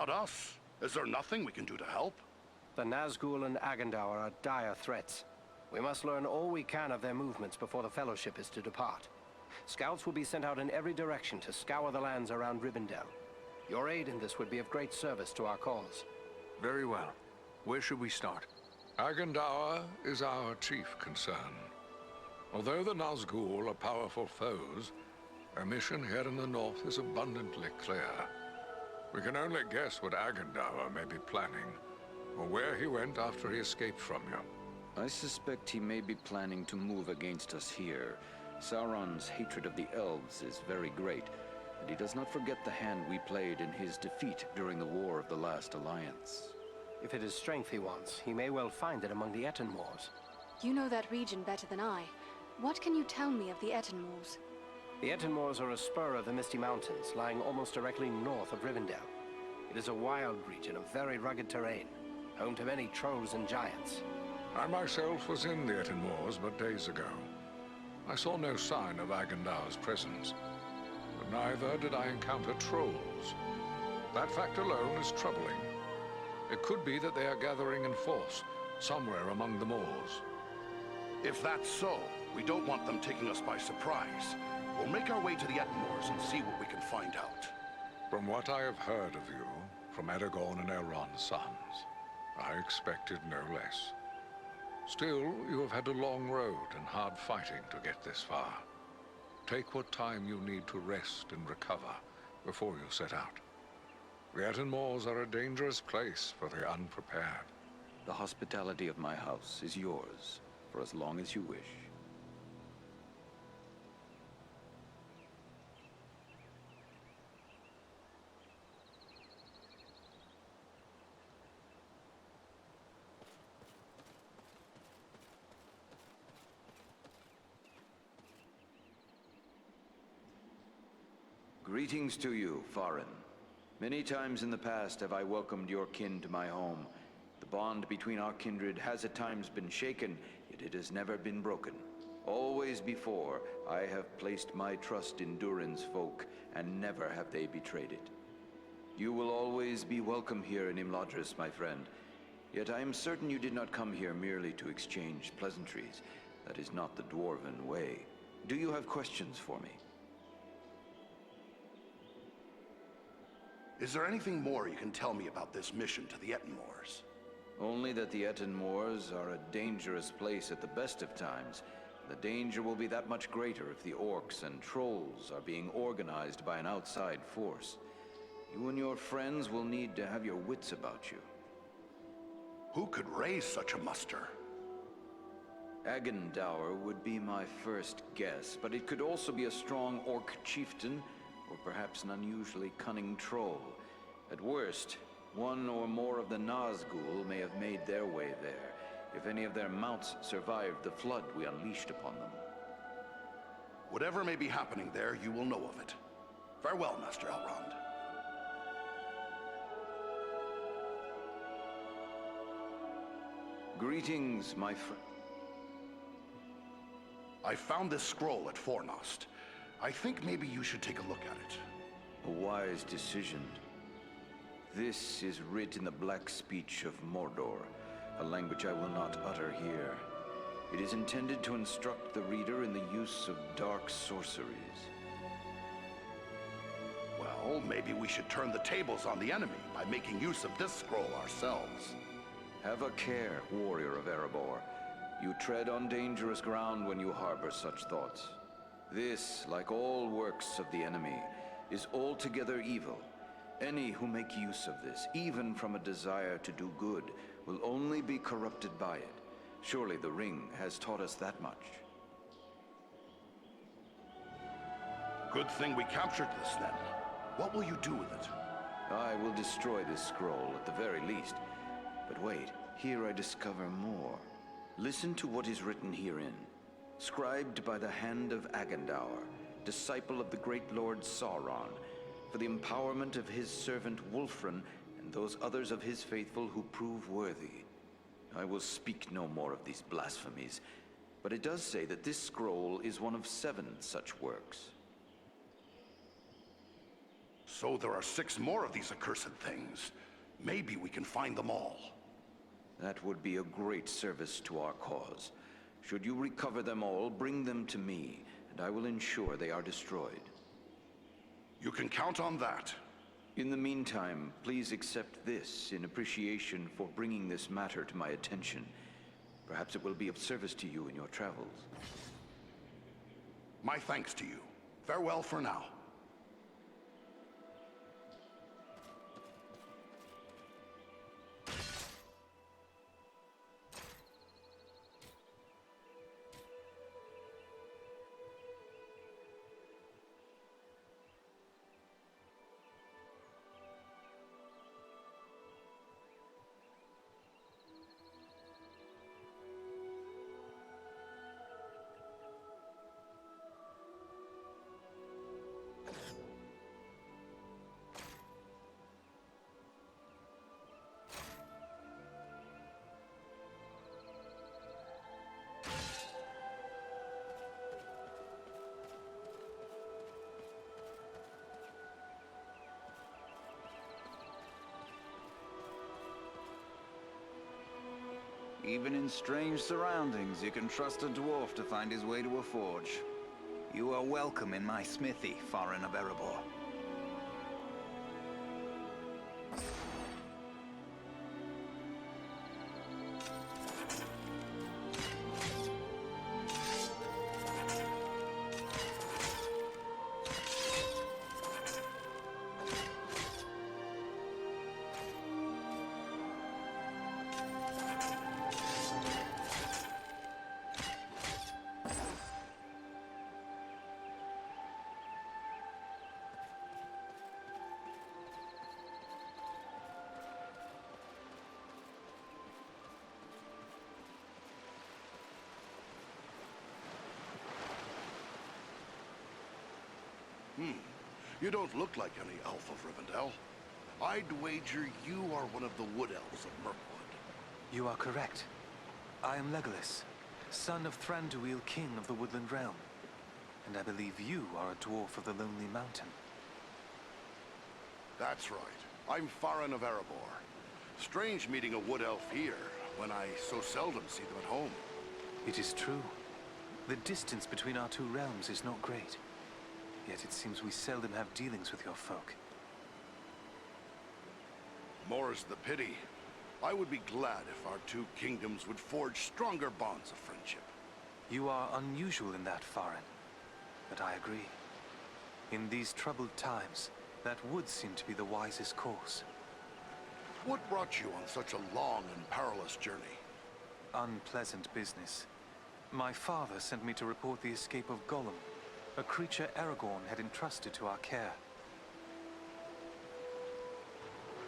about us? Is there nothing we can do to help? The Nazgul and Agandaur are dire threats. We must learn all we can of their movements before the Fellowship is to depart. Scouts will be sent out in every direction to scour the lands around Rivendell. Your aid in this would be of great service to our cause. Very well. Where should we start? Agandaur is our chief concern. Although the Nazgul are powerful foes, our mission here in the north is abundantly clear. We can only guess what Agandaur may be planning, or where he went after he escaped from you. I suspect he may be planning to move against us here. Sauron's hatred of the elves is very great, and he does not forget the hand we played in his defeat during the War of the Last Alliance. If it is strength he wants, he may well find it among the Ettenmoors. You know that region better than I. What can you tell me of the Ettenmoors? The Ettenmoors are a spur of the Misty Mountains, lying almost directly north of Rivendell. It is a wild region of very rugged terrain, home to many trolls and giants. I myself was in the Ettenmoors but days ago. I saw no sign of Agandaur's presence, but neither did I encounter trolls. That fact alone is troubling. It could be that they are gathering in force, somewhere among the moors. If that's so, we don't want them taking us by surprise. We'll make our way to the Ettenmoors and see what we can find out. From what I have heard of you, from Aragorn and Elrond's sons, I expected no less. Still, you have had a long road and hard fighting to get this far. Take what time you need to rest and recover before you set out. The Ettenmoors are a dangerous place for the unprepared. The hospitality of my house is yours, for as long as you wish. Greetings to you, Farin. Many times in the past have I welcomed your kin to my home. The bond between our kindred has at times been shaken, yet it has never been broken. Always before, I have placed my trust in Durin's folk, and never have they betrayed it. You will always be welcome here in Imladris, my friend. Yet I am certain you did not come here merely to exchange pleasantries. That is not the Dwarven way. Do you have questions for me? Is there anything more you can tell me about this mission to the Ettenmoors? Only that the Ettenmoors are a dangerous place at the best of times. The danger will be that much greater if the orcs and trolls are being organized by an outside force. You and your friends will need to have your wits about you. Who could raise such a muster? Agandaur would be my first guess, but it could also be a strong orc chieftain, or perhaps an unusually cunning troll. At worst, one or more of the Nazgul may have made their way there, if any of their mounts survived the flood we unleashed upon them. Whatever may be happening there, you will know of it. Farewell, Master Elrond. Greetings, my friend. I found this scroll at Fornost. I think maybe you should take a look at it. A wise decision. This is writ in the black speech of Mordor, a language I will not utter here. It is intended to instruct the reader in the use of dark sorceries. Well, maybe we should turn the tables on the enemy by making use of this scroll ourselves. Have a care, warrior of Erebor. You tread on dangerous ground when you harbor such thoughts. This, like all works of the enemy, is altogether evil. Any who make use of this, even from a desire to do good, will only be corrupted by it. Surely the ring has taught us that much. Good thing we captured this, then. What will you do with it? I will destroy this scroll at the very least. But wait, here I discover more. Listen to what is written herein. Scribed by the hand of Agandaur, disciple of the great Lord Sauron, for the empowerment of his servant Wulfrun and those others of his faithful who prove worthy. I will speak no more of these blasphemies, but it does say that this scroll is one of 7 such works. So there are 6 more of these accursed things. Maybe we can find them all. That would be a great service to our cause. Should you recover them all, bring them to me, and I will ensure they are destroyed. You can count on that. In the meantime, please accept this in appreciation for bringing this matter to my attention. Perhaps it will be of service to you in your travels. My thanks to you. Farewell for now. Even in strange surroundings, you can trust a dwarf to find his way to a forge. You are welcome in my smithy, Farin of Erebor. You don't look like any elf of Rivendell. I'd wager you are one of the Wood Elves of Mirkwood. You are correct. I am Legolas, son of Thranduil, king of the Woodland Realm. And I believe you are a dwarf of the Lonely Mountain. That's right. I'm Farin of Erebor. Strange meeting a Wood Elf here, when I so seldom see them at home. It is true. The distance between our two realms is not great. Yet it seems we seldom have dealings with your folk. More's the pity. I would be glad if our two kingdoms would forge stronger bonds of friendship. You are unusual in that, Farin. But I agree. In these troubled times, that would seem to be the wisest course. What brought you on such a long and perilous journey? Unpleasant business. My father sent me to report the escape of Gollum, a creature Aragorn had entrusted to our care.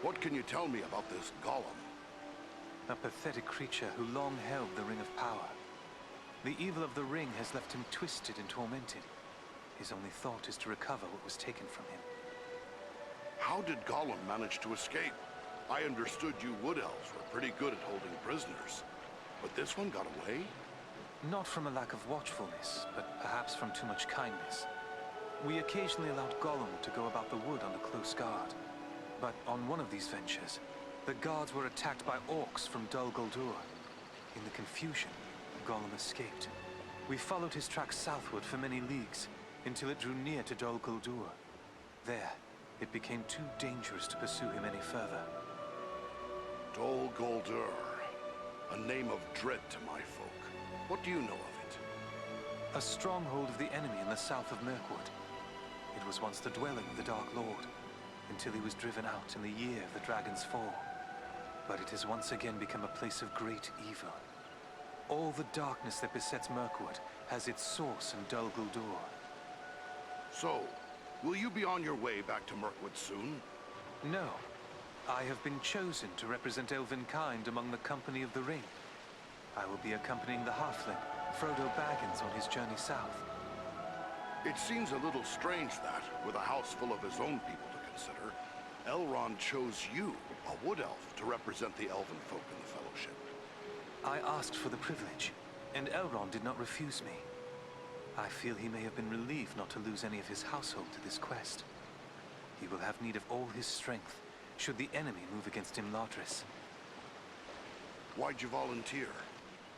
What can you tell me about this Gollum? A pathetic creature who long held the Ring of Power. The evil of the ring has left him twisted and tormented. His only thought is to recover what was taken from him. How did Gollum manage to escape? I understood you Wood Elves were pretty good at holding prisoners. But this one got away? Not from a lack of watchfulness, but perhaps from too much kindness. We occasionally allowed Gollum to go about the wood under close guard. But on one of these ventures, the guards were attacked by orcs from Dol Guldur. In the confusion, Gollum escaped. We followed his tracks southward for many leagues, until it drew near to Dol Guldur. There, it became too dangerous to pursue him any further. Dol Guldur. A name of dread to my folk. What do you know of it? A stronghold of the enemy in the south of Mirkwood. It was once the dwelling of the Dark Lord, until he was driven out in the year of the Dragon's Fall. But it has once again become a place of great evil. All the darkness that besets Mirkwood has its source in Dol Guldur. So, will you be on your way back to Mirkwood soon? No. I have been chosen to represent Elvenkind among the Company of the Ring. I will be accompanying the halfling, Frodo Baggins, on his journey south. It seems a little strange that, with a house full of his own people to consider, Elrond chose you, a Wood Elf, to represent the Elven folk in the Fellowship. I asked for the privilege, and Elrond did not refuse me. I feel he may have been relieved not to lose any of his household to this quest. He will have need of all his strength, should the enemy move against Imladris. Why'd you volunteer?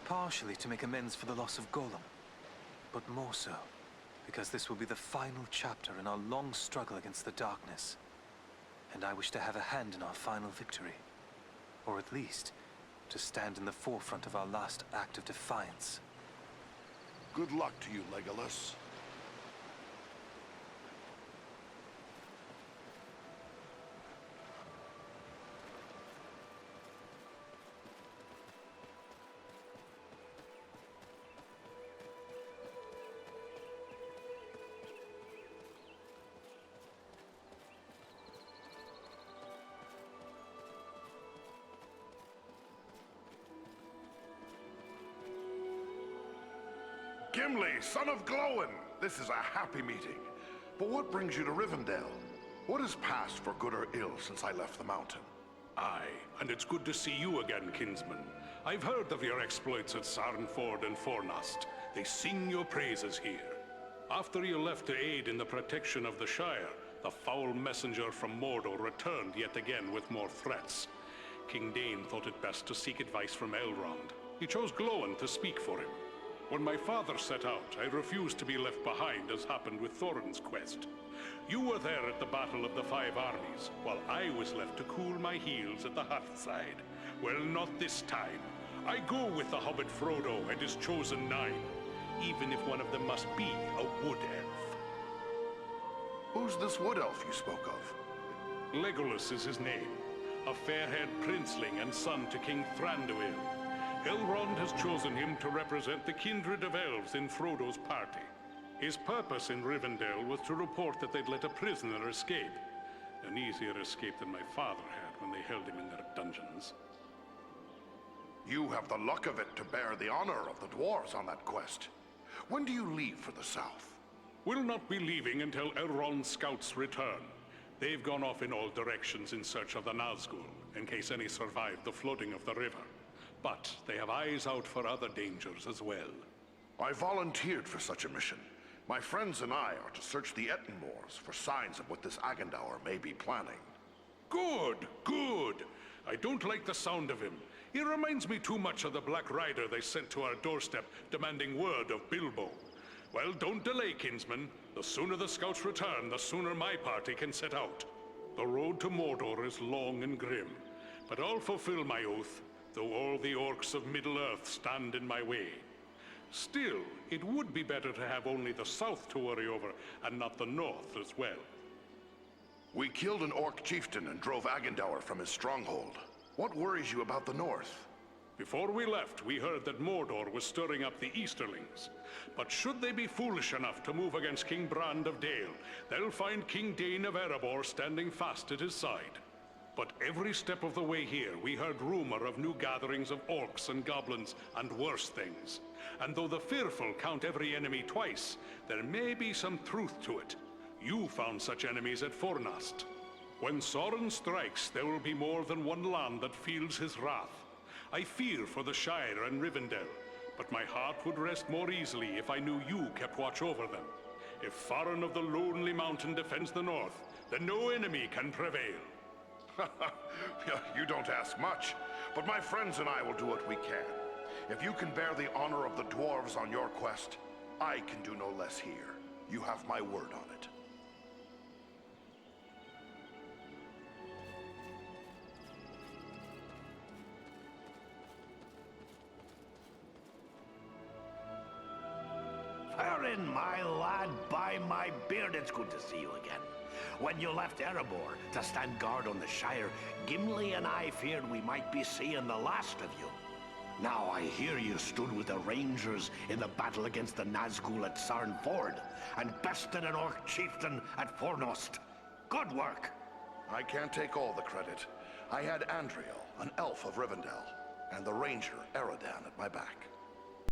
Partially to make amends for the loss of Gollum, but more so because this will be the final chapter in our long struggle against the darkness. And I wish to have a hand in our final victory. Or at least, to stand in the forefront of our last act of defiance. Good luck to you, Legolas. Gimli, son of Glóin! This is a happy meeting. But what brings you to Rivendell? What has passed for good or ill since I left the mountain? Aye, and it's good to see you again, kinsman. I've heard of your exploits at Sarnford and Fornost. They sing your praises here. After you left to aid in the protection of the Shire, the foul messenger from Mordor returned yet again with more threats. King Dain thought it best to seek advice from Elrond. He chose Glóin to speak for him. When my father set out, I refused to be left behind, as happened with Thorin's quest. You were there at the Battle of the Five Armies, while I was left to cool my heels at the hearthside. Well, not this time. I go with the hobbit Frodo and his chosen 9, even if one of them must be a wood elf. Who's this wood elf you spoke of? Legolas is his name, a fair-haired princeling and son to King Thranduil. Elrond has chosen him to represent the kindred of elves in Frodo's party. His purpose in Rivendell was to report that they'd let a prisoner escape. An easier escape than my father had when they held him in their dungeons. You have the luck of it to bear the honor of the dwarves on that quest. When do you leave for the south? We'll not be leaving until Elrond's scouts return. They've gone off in all directions in search of the Nazgul, in case any survived the flooding of the river. But they have eyes out for other dangers as well. I volunteered for such a mission. My friends and I are to search the Ettenmoors for signs of what this Agandaur may be planning. Good, good. I don't like the sound of him. He reminds me too much of the Black Rider they sent to our doorstep, demanding word of Bilbo. Well, don't delay, kinsman. The sooner the scouts return, the sooner my party can set out. The road to Mordor is long and grim, but I'll fulfill my oath, though all the orcs of Middle-earth stand in my way. Still, it would be better to have only the south to worry over, and not the north as well. We killed an orc chieftain and drove Agandaur from his stronghold. What worries you about the north? Before we left, we heard that Mordor was stirring up the Easterlings. But should they be foolish enough to move against King Brand of Dale, they'll find King Dain of Erebor standing fast at his side. But every step of the way here, we heard rumor of new gatherings of orcs and goblins and worse things. And though the fearful count every enemy twice, there may be some truth to it. You found such enemies at Fornost. When Sauron strikes, there will be more than one land that feels his wrath. I fear for the Shire and Rivendell, but my heart would rest more easily if I knew you kept watch over them. If Faron of the Lonely Mountain defends the north, then no enemy can prevail. You don't ask much, but my friends and I will do what we can. If you can bear the honor of the dwarves on your quest, I can do no less here. You have my word on it. Farin, my lad, by my beard, it's good to see you again. When you left Erebor to stand guard on the Shire, Gimli and I feared we might be seeing the last of you. Now I hear you stood with the Rangers in the battle against the Nazgul at Sarnford, and bested an orc chieftain at Fornost. Good work! I can't take all the credit. I had Andriel, an elf of Rivendell, and the ranger, Eredan, at my back.